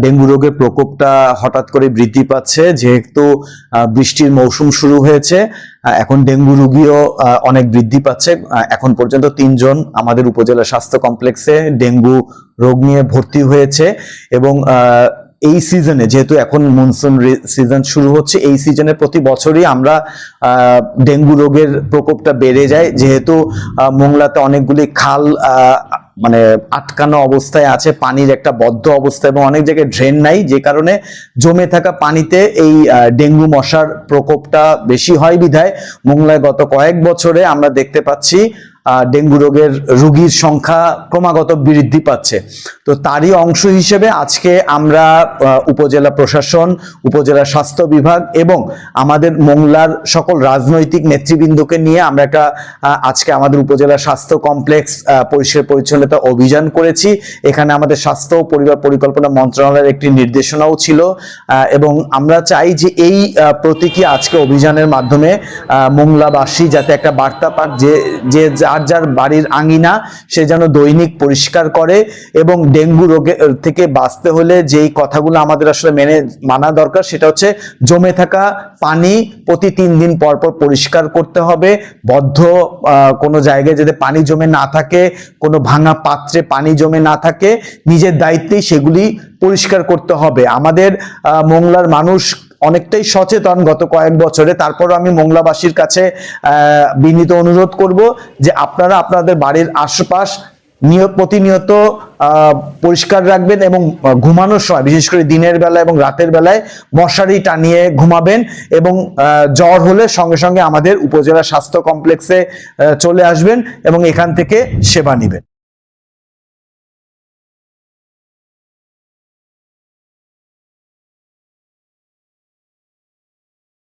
Dengue রোগের প্রকোপটা হঠাৎ করে বৃদ্ধি পাচ্ছে, যেহেতু বৃষ্টির মৌসুম শুরু হয়েছে। এখন ডেঙ্গু রোগীও অনেক বৃদ্ধি পাচ্ছে। এখন পর্যন্ত 3 জন আমাদের উপজেলা স্বাস্থ্য কমপ্লেক্সে ডেঙ্গু রোগ নিয়ে ভর্তি হয়েছে। এবং এই সিজনে, যেহেতু এখন মনসুন সিজন শুরু হচ্ছে, এই সিজনে প্রতি বছরই আমরা ডেঙ্গু রোগের প্রকোপটা বেড়ে যায়, যেহেতু মোংলাতে অনেকগুলি খাল মানে আটকানো অবস্থায় আছে, পানির একটা বদ্ধ অবস্থা, এবং অনেক জায়গায় ড্রেন নাই, যে কারণে জমে থাকা পানিতে এই ডেঙ্গু মশার প্রকোপটা বেশি হয়। বিধায় মোংলায় গত কয়েক বছরে আমরা দেখতে পাচ্ছি ডেঙ্গু রোগের রোগীর সংখ্যা ক্রমাগত বৃদ্ধি পাচ্ছে। তো তারই অংশ হিসেবে আজকে আমরা উপজেলা প্রশাসন, উপজেলা স্বাস্থ্য বিভাগ এবং আমাদের মোংলার সকল রাজনৈতিক নেতৃবৃন্দকে নিয়ে আমরা একটা আজকে আমাদের উপজেলা স্বাস্থ্য কমপ্লেক্স পরিষ্কার পরিচ্ছন্নতা অভিযান করেছি। এখানে আমাদের স্বাস্থ্য ও পরিবার পরিকল্পনা মন্ত্রণালয়ের একটি নির্দেশনাও ছিল, এবং আমরা চাই যে এই প্রতীকী আজকে অভিযানের মাধ্যমে মোংলাবাসী যাতে একটা বার্তা পাক যে যার বাড়ির আঙিনা সে যেন দৈনিক পরিষ্কার করে, এবং ডেঙ্গু রোগে থেকে বাঁচতে হলে যেই কথাগুলো আমাদের আসলে মানা দরকার, সেটা হচ্ছে জমে থাকা পানি প্রতি 3 দিন পর পর পরিষ্কার করতে হবে। বদ্ধ কোনো জায়গায় যাতে পানি জমে না থাকে, কোনো ভাঙা পাত্রে পানি জমে না থাকে, নিজের দায়িত্বেই সেগুলি পরিষ্কার করতে হবে। আমাদের মোংলার মানুষ অনেকটাই সচেতন গত কয়েক বছরে। তারপরও আমি মোংলাবাসীর কাছে বিনীত অনুরোধ করব যে আপনারা আপনাদের বাড়ির আশপাশ প্রতিনিয়ত পরিষ্কার রাখবেন, এবং ঘুমানোর সময় বিশেষ করে দিনের বেলা এবং রাতের বেলায় মশারি টানিয়ে ঘুমাবেন, এবং জ্বর হলে সঙ্গে সঙ্গে আমাদের উপজেলা স্বাস্থ্য কমপ্লেক্সে চলে আসবেন এবং এখান থেকে সেবা নেবেন।